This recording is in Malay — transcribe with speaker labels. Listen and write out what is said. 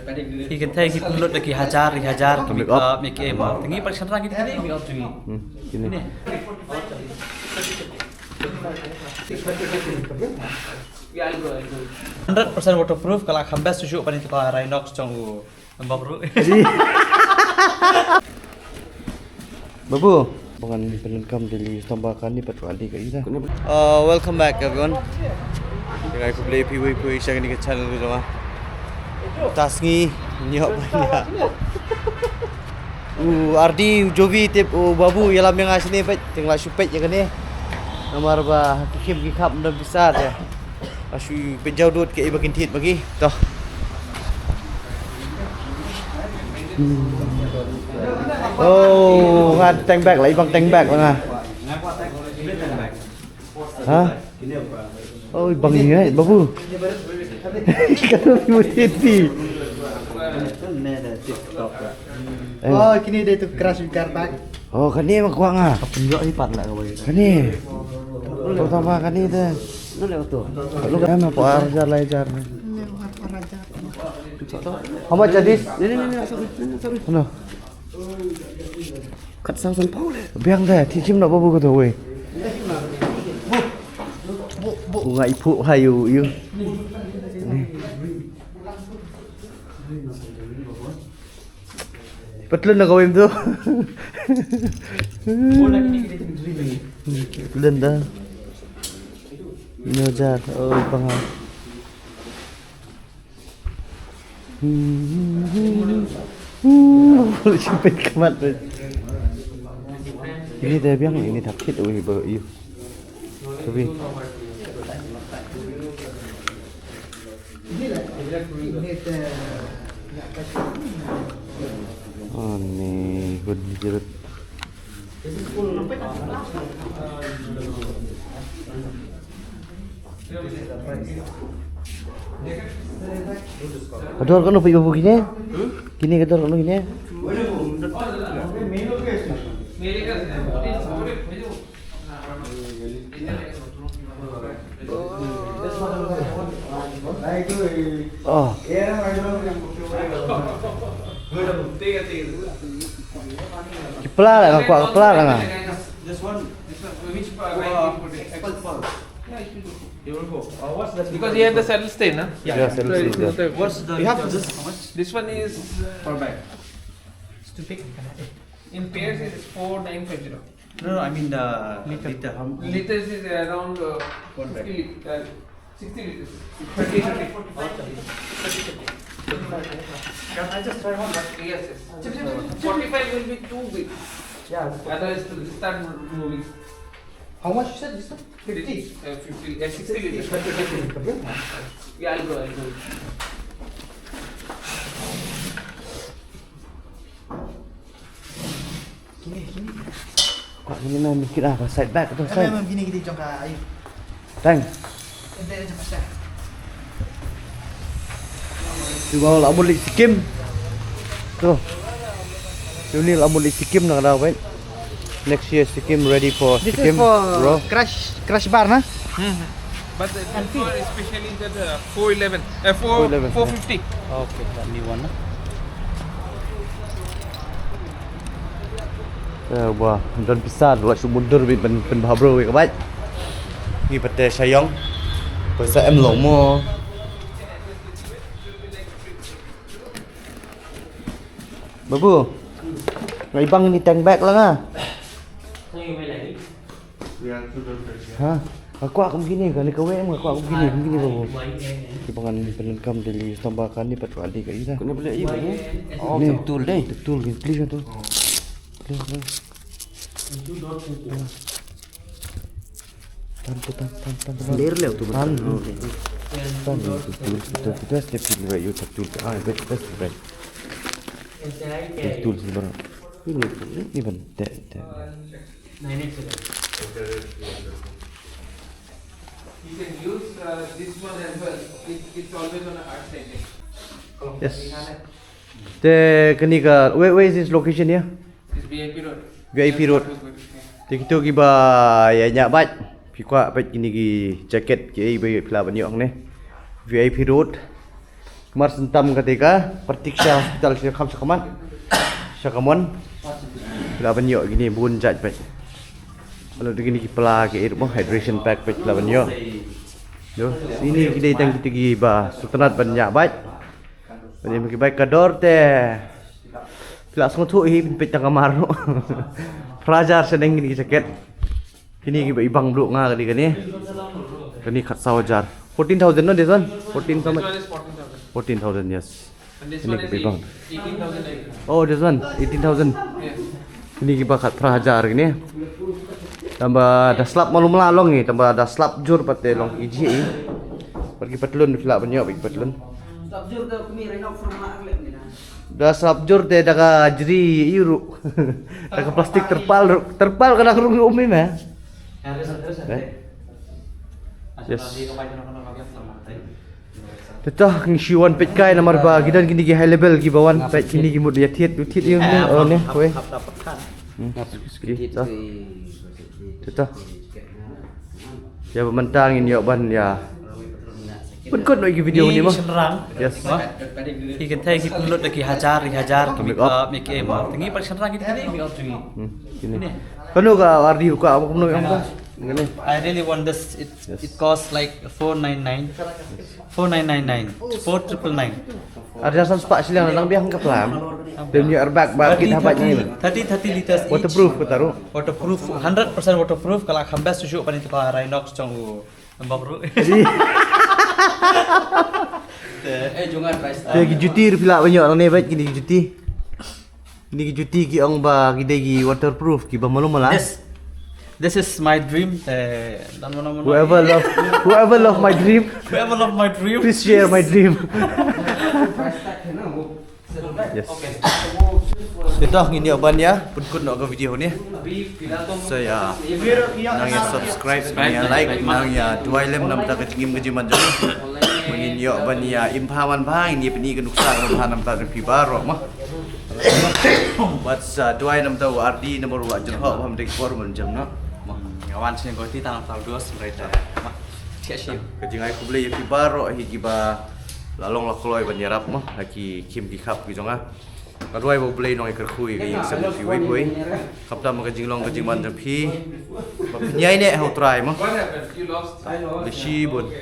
Speaker 1: He can take it look like hajar make aim. Tinggi paling senang kita ni make up tinggi.
Speaker 2: Gini.
Speaker 1: 100% waterproof kalau khambas susu paling tu Rhinox cong lembab bro.
Speaker 2: Babu, bangan pelengkap dari tambahkan ni patut ada kat kita. Welcome back everyone. Dengan aku play PvP saya ni ke channel tu semua. Tasngi nyok banyak. Ardi Jovi tip Babu yalam yang asini pet tinggal supet je kan ni. Nomor ba kim kap dah besar je. Asu penjau dut ke bagian tit bagi. Toh. Oh, ngat tank back lah, ibang tank back mana? Hah? Oh, ibang ni Babu. Kalau TV.
Speaker 3: Oh, kini dia tu crash car back.
Speaker 2: Oh, kan ni mak kuang ah.
Speaker 1: Penjok lipat lah kau.
Speaker 2: Kan ni. Pertama kan ni tu.
Speaker 1: Lu lewat tu.
Speaker 2: Lu kan apa ajar lah ajar. How much are this?
Speaker 1: Ni sorry.
Speaker 2: Ano?
Speaker 1: Kat 1,000 pound le.
Speaker 2: Biang dah, teachim nak Babu kata weh. Bunga ipu hayu you. Petlen nak kawin tu. Petlen dah. Ini ajar. Oh, pangal. Boleh sampai kemat tu. Ini dah biang, ini tak kit weh you. Tapi. Oh ni, good jerut. Kador kan pergi babu gini? Gini kador kan gini? Oh. Kepala lah, kuat kepala lah.
Speaker 4: This one, which part? Because he had the saddle stain, huh?
Speaker 2: Yeah, saddle stain.
Speaker 1: What's the
Speaker 4: You have this one is for bag.
Speaker 1: It's too big.
Speaker 4: In pairs it is 4950.
Speaker 1: No, I mean the liter.
Speaker 4: Liters is around 60 liters. 30.
Speaker 1: Can I just try one?
Speaker 4: Yes. 45 will be too big.
Speaker 1: Yeah.
Speaker 4: Otherwise it will start moving.
Speaker 3: How much you said this one? 50.
Speaker 4: 60 liters. Yeah, I'll go.
Speaker 3: Kini.
Speaker 2: Kuat gini nak mikir lah, side back atau side.
Speaker 3: Memang gini kita jom kat air.
Speaker 2: Tang.
Speaker 3: Ente macam pasal.
Speaker 2: Cuba lah boleh sikim. Tu. Ini lah boleh sikim nak dah kan. Next year Sikkim ready for
Speaker 3: This
Speaker 2: Sikkim
Speaker 3: is for
Speaker 2: bro.
Speaker 3: crash bar, nah?
Speaker 4: But the for especially the 411, 450.
Speaker 1: Okay, that new one.
Speaker 2: Wah, dan besar lah mundur ben bahabro các bạn. Ni pate sayong. Pasal em lỏng mo. Babu. Ngai bang ni tank back lah ah. Ha? Aku begini kan, kau aku begini Babu. Bangan pelengkap dari tambahkan ni patut ada kat kita.
Speaker 1: Kena beli ibu. Oh,
Speaker 2: Ni,
Speaker 1: betul deh.
Speaker 2: Betul, clear kan tu. Clear. Tan.
Speaker 1: Clear le tu
Speaker 2: Tan. Betul. Kita step dulu you betul. Best right. Betul sebenarnya. Ini ben.
Speaker 4: You can use this one as well. It's always on a hard side.
Speaker 2: Yes. Kani ka where is this location here?
Speaker 4: This VIP road.
Speaker 2: VIP road. Kita kiba ya nyak bat. Pikwa bat kini ki jacket ki ai bai pla ban yong ne. VIP road. Kemar sentam ketika Pertiksha Hospital Syakamon. Bila banyak gini bun jaj baik. Kalau begini kepala ke air hydration pack baik bila banyak. Yo, sini kita tang kita gi ba sultanat banyak baik. Bani maki baik kador teh. Bila semua tu pet tang kamar no. Prajar sedang gini sakit. Kini gi ibang bluk nga kali kani. Kani khat sawajar. 14,000 no this one? 14 how
Speaker 4: This
Speaker 2: much?
Speaker 4: one is 14,000.
Speaker 2: 14,000 yes.
Speaker 4: And this
Speaker 2: Ini
Speaker 4: one is
Speaker 2: kebibang.
Speaker 4: 18,000.
Speaker 2: Oh this one 18,000.
Speaker 4: Yes.
Speaker 2: Ini kita kat prahajar gini. Tambah dah slap malu melalong ni, tambah dah slap jur pakai long iji. Pergi petlun filak banyak pergi petlun. Dah slap jur teh dah ka jeri iru. Dah ka plastik terpal kena rung umi meh. Yes. Tetah ngisiwan pet kai nomor ba gidan gini gi high level gi bawan pet kini gi mud dia tiet yang ni ni kowe. Sikit. Tetah. Ya mentang ini ban ya. Pun kod nak video ni mah. Yes.
Speaker 1: He can take it look like hajar make em. Tingi par senrang gitu make up juga.
Speaker 2: Ini. Kanu ka ardi ka apa kanu yang ka? Ngene.
Speaker 1: I really want this. It costs like 499. 4999. 4999.
Speaker 2: Ada san spak silang nang biang ka pelam. Dem ni airbag ba kit habat ni.
Speaker 1: 30 liters each.
Speaker 2: Waterproof ko taruh.
Speaker 1: Waterproof 100% waterproof kalau hambas susu paling tu kalau Rhinox cong lembab bro. Jangan price.
Speaker 2: Dia gi juti pula banyak orang ni baik gini juti. Ini gi juti ki ong ba kita gi waterproof ki ba malu mala.
Speaker 1: This is my dream.
Speaker 2: Whoever love my dream,
Speaker 1: Whoever love my dream,
Speaker 2: please share my dream. Yes. Ito ini aban ya, pun nak ke video ni. Saya nang ya subscribe, nang ya like, nang ya duai lem nam ta kecingim kejiman jom. Mengin yo aban ya impawan bang ini peni ke nuksa nam nam ta repi barok mah. But duai nam ta ardi nomor wa jen ho ham dek por mun jam no.
Speaker 1: Ngawan sih kau ti tanam tahu dos mereka. Siap.
Speaker 2: Kejingai ku beli repi barok higi ba lalong la kloi ban yarap mah lagi kim di kap gitu ngah. Kadoi bo beli nong iker kui ke yang sam pi wei wei. Kap ta ma kejing long kejing man jam pi. Nyai ne ho try mah.
Speaker 4: What happened? You lost.
Speaker 2: Besi bun.